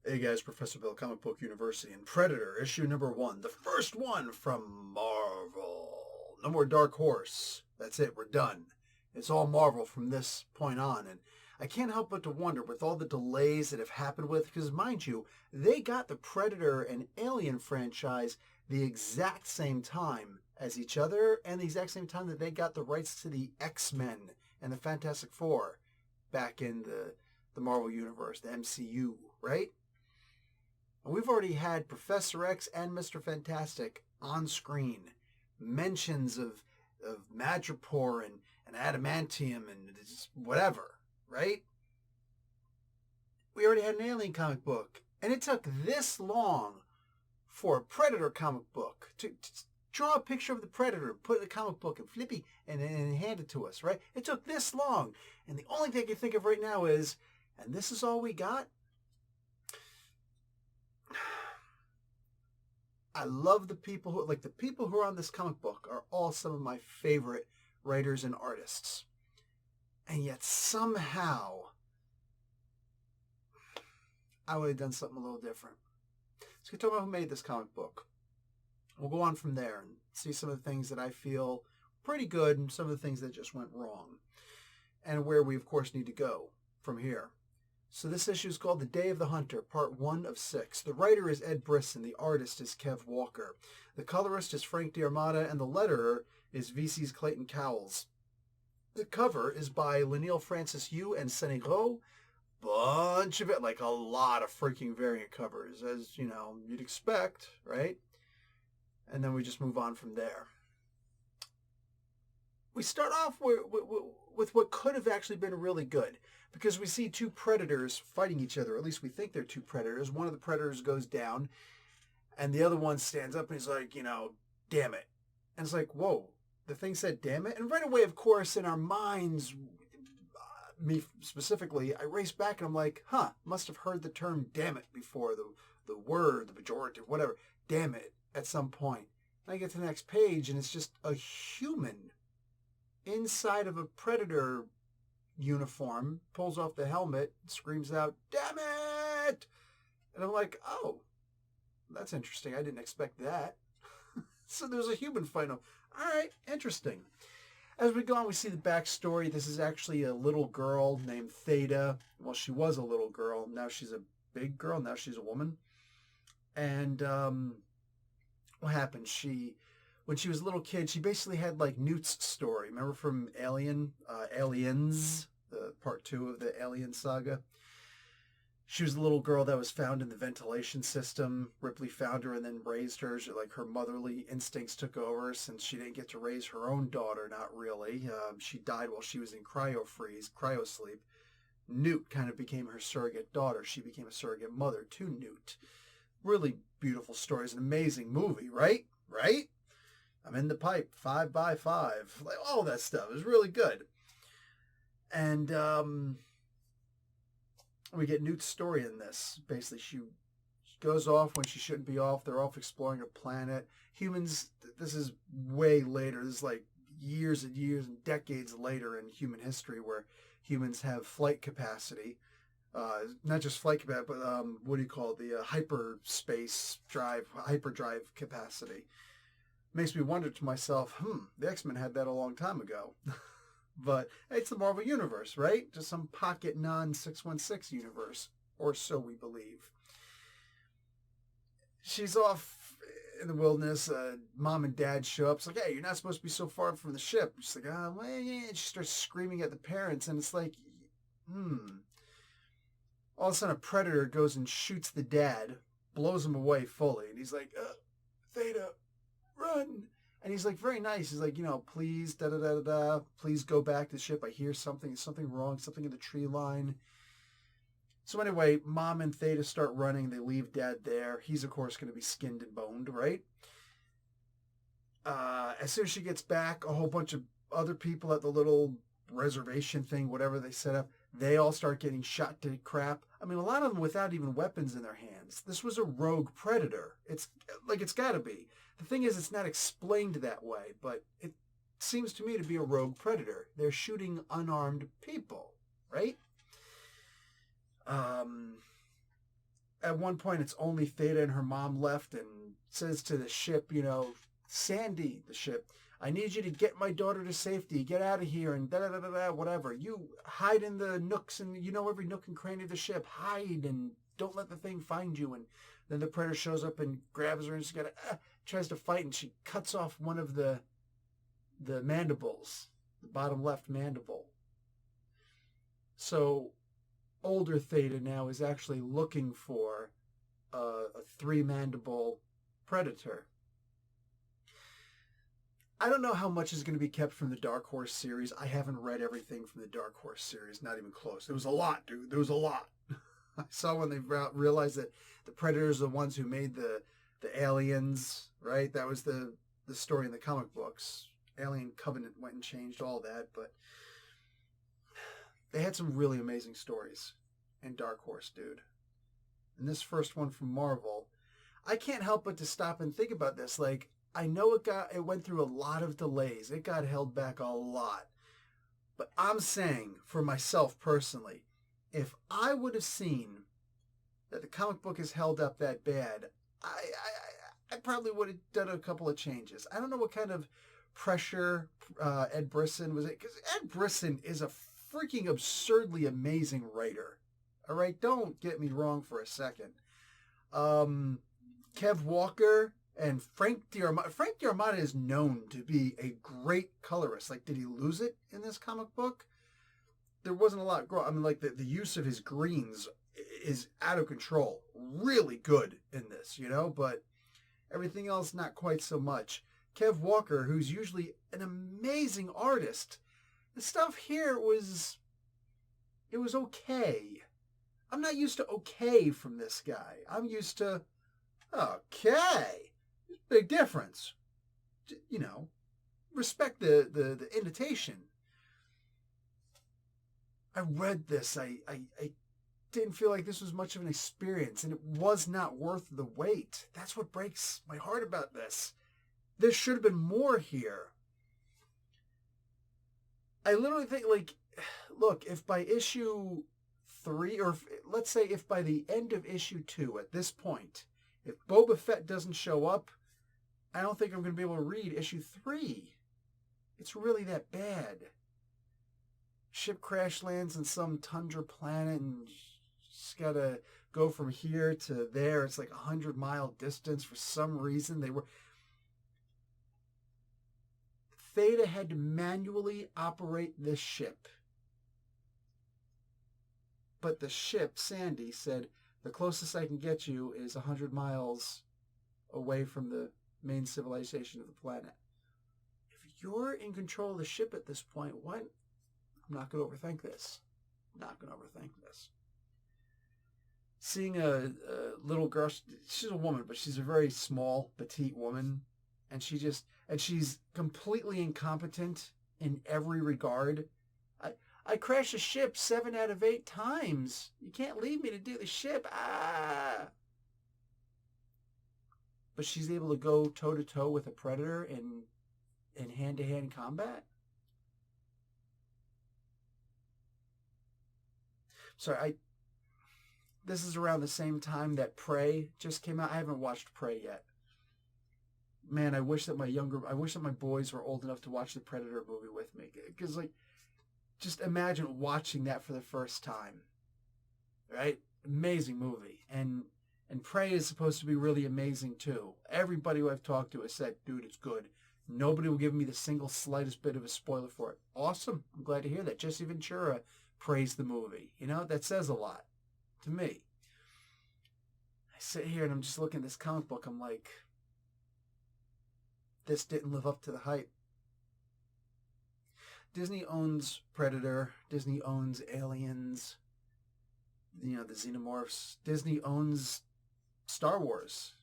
Hey guys, Professor Bill, Comic Book University, and Predator, issue number 1. The first one from Marvel. No more Dark Horse. That's it, we're done. It's all Marvel from this point on, and I can't help but to wonder with all the delays that have happened with, because mind you, they got the Predator and Alien franchise the exact same time as each other, and the exact same time that they got the rights to the X-Men and the Fantastic Four back in the Marvel Universe, the MCU, right? And we've already had Professor X and Mr. Fantastic on screen. Mentions of Madripoor and adamantium and whatever, right? We already had an Alien comic book. And it took this long for a Predator comic book to draw a picture of the Predator, put it in a comic book and flippy and hand it to us, right? It took this long. And the only thing I can think of right now is, and this is all we got? I love the people who are on this comic book are all some of my favorite writers and artists. And yet somehow I would have done something a little different. So we talk about who made this comic book. We'll go on from there and see some of the things that I feel pretty good and some of the things that just went wrong. And where we of course need to go from here. So this issue is called The Day of the Hunter, part 1 of 6. The writer is Ed Brisson. The artist is Kev Walker. The colorist is Frank D'Armata, and the letterer is VC's Clayton Cowles. The cover is by Leinil Francis Yu and Senegro. Bunch of it, like a lot of freaking variant covers, as, you know, you'd expect, right? And then we just move on from there. We start off with what could have actually been really good, because we see two predators fighting each other. At least we think they're two predators. One of the predators goes down, and the other one stands up and he's like, you know, damn it. And it's like, whoa, the thing said damn it? And right away, of course, in our minds, me specifically, I race back and I'm like, must have heard the term damn it before, the word, the pejorative, whatever, damn it, at some point. And I get to the next page and it's just a human inside of a predator uniform, pulls off the helmet, screams out, damn it! And I'm like, oh, that's interesting. I didn't expect that. So there's a human fight. All right, interesting. As we go on, we see the backstory. This is actually a little girl named Theta. Well, she was a little girl. Now she's a big girl. Now she's a woman. And what happened? When she was a little kid, she basically had like Newt's story. Remember from Aliens, the part 2 of the Alien saga? She was a little girl that was found in the ventilation system. Ripley found her and then raised her. Like her motherly instincts took over since she didn't get to raise her own daughter, not really. She died while she was in cryosleep. Newt kind of became her surrogate daughter. She became a surrogate mother to Newt. Really beautiful story. It's an amazing movie, right? Right? I'm in the pipe, 5x5. Like all that stuff. It was really good. And we get Newt's story in this. Basically, she goes off when she shouldn't be off. They're off exploring a planet. Humans, this is way later. This is like years and years and decades later in human history where humans have flight capacity. Not just flight capacity, but what do you call it? The hyperdrive capacity. Makes me wonder to myself, the X-Men had that a long time ago. But it's the Marvel Universe, right? Just some pocket non-616 universe, or so we believe. She's off in the wilderness. Mom and Dad show up. It's like, hey, you're not supposed to be so far from the ship. She's like, well, yeah. And she starts screaming at the parents, and it's like, All of a sudden, a predator goes and shoots the dad, blows him away fully, and he's like, Theta, run! And he's like very nice. He's like, please, please go back to the ship. I hear something. There's something wrong. Something in the tree line. So anyway, Mom and Theta start running. They leave Dad there. He's, of course, going to be skinned and boned, right? As soon as she gets back, a whole bunch of other people at the little reservation thing, whatever they set up, they all start getting shot to crap. I mean, a lot of them without even weapons in their hands. This was a rogue predator. It's got to be. The thing is, it's not explained that way, but it seems to me to be a rogue predator. They're shooting unarmed people, right? at one point it's only Theta and her mom left, and says to the ship, Sandy, the ship, I need you to get my daughter to safety. Get out of here and da-da-da-da-da, whatever. You hide in the nooks and every nook and cranny of the ship. Hide and don't let the thing find you. And then the Predator shows up and grabs her and she tries to fight, and she cuts off one of the mandibles, the bottom left mandible. So older Theta now is actually looking for a 3-mandible Predator. I don't know how much is going to be kept from the Dark Horse series. I haven't read everything from the Dark Horse series, not even close. There was a lot, dude. There was a lot. I saw when they realized that the Predators are the ones who made the aliens, right? That was the story in the comic books. Alien Covenant went and changed all that, but they had some really amazing stories in Dark Horse, dude. And this first one from Marvel, I can't help but to stop and think about this. Like, I know it went through a lot of delays. It got held back a lot. But I'm saying, for myself personally, if I would have seen that the comic book is held up that bad, I probably would have done a couple of changes. I don't know what kind of pressure Ed Brisson was in, because Ed Brisson is a freaking absurdly amazing writer. All right, don't get me wrong for a second. Kev Walker and Frank D'Armata. Frank D'Armata is known to be a great colorist. Like, did he lose it in this comic book? There wasn't a lot of I mean, like, the use of his greens is out of control. Really good in this, but everything else, not quite so much. Kev Walker, who's usually an amazing artist, the stuff here was okay. I'm not used to okay from this guy. I'm used to okay. Big difference. Respect the invitation. I read this. I didn't feel like this was much of an experience, and it was not worth the wait. That's what breaks my heart about this. There should have been more here. I literally think, like, look, if by issue 3, or let's say if by the end of issue 2 at this point, if Boba Fett doesn't show up, I don't think I'm going to be able to read issue 3. It's really that bad. Ship crash lands in some tundra planet and just got to go from here to there. It's like 100-mile distance. For some reason, Theta had to manually operate this ship. But the ship, Sandy, said, the closest I can get you is 100 miles away from the main civilization of the planet. If you're in control of the ship at this point, what? I'm not going to overthink this. Seeing a little girl, she's a woman, but she's a very small, petite woman, and she's completely incompetent in every regard. I crashed a ship 7 out of 8 times. You can't leave me to do the ship. But she's able to go toe-to-toe with a Predator in hand-to-hand combat? Sorry, this is around the same time that Prey just came out. I haven't watched Prey yet. Man, I wish that my boys were old enough to watch the Predator movie with me. Because, like, just imagine watching that for the first time. Right? Amazing movie. And Prey is supposed to be really amazing, too. Everybody who I've talked to has said, dude, it's good. Nobody will give me the single slightest bit of a spoiler for it. Awesome. I'm glad to hear that. Jesse Ventura praised the movie. That says a lot to me. I sit here and I'm just looking at this comic book. I'm like, this didn't live up to the hype. Disney owns Predator. Disney owns Aliens. The Xenomorphs. Disney owns Star Wars.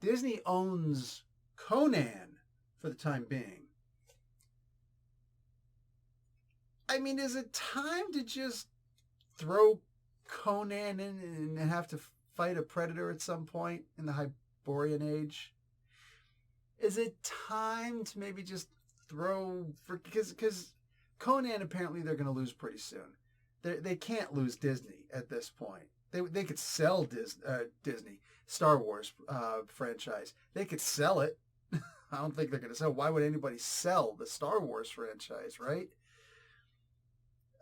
Disney owns Conan for the time being. I mean, is it time to just throw Conan in and have to fight a Predator at some point in the Hyborian Age? Is it time to maybe just because Conan, apparently they're going to lose pretty soon. They can't lose Disney at this point. They could sell Disney, Star Wars franchise. They could sell it. I don't think they're going to sell. Why would anybody sell the Star Wars franchise, right?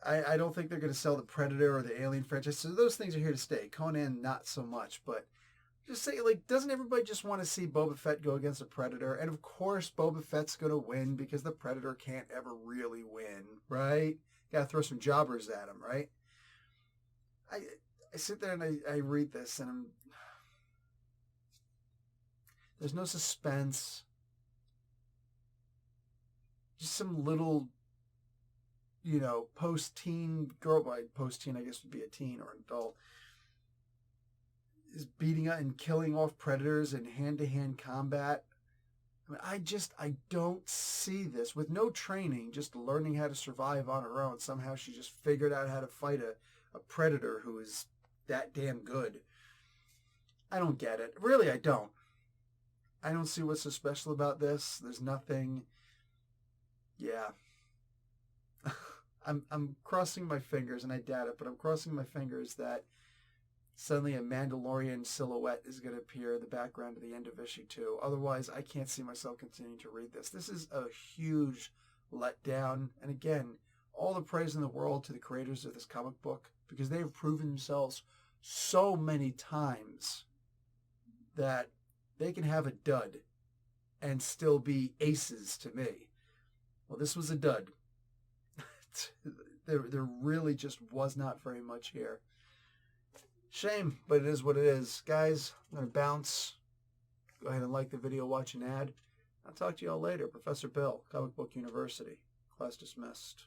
I don't think they're going to sell the Predator or the Alien franchise. So those things are here to stay. Conan, not so much. But just say, like, doesn't everybody just want to see Boba Fett go against a Predator? And of course, Boba Fett's going to win because the Predator can't ever really win, right? Got to throw some jobbers at him, right? I sit there and I read this and there's no suspense. Just some little, post-teen girl, by post-teen I guess would be a teen or an adult, is beating up and killing off predators in hand-to-hand combat. I mean, I don't see this. With no training, just learning how to survive on her own. Somehow she just figured out how to fight a predator who is that damn good. I don't get it. Really, I don't. I don't see what's so special about this. There's nothing. Yeah. I'm crossing my fingers, and I doubt it, but I'm crossing my fingers that suddenly a Mandalorian silhouette is going to appear in the background at the end of issue 2. Otherwise, I can't see myself continuing to read this. This is a huge letdown. And again, all the praise in the world to the creators of this comic book, because they have proven themselves so many times that they can have a dud and still be aces to me. Well, this was a dud. There really just was not very much here. Shame, but it is what it is. Guys, I'm going to bounce. Go ahead and like the video, watch an ad. I'll talk to you all later. Professor Bill, Comic Book University. Class dismissed.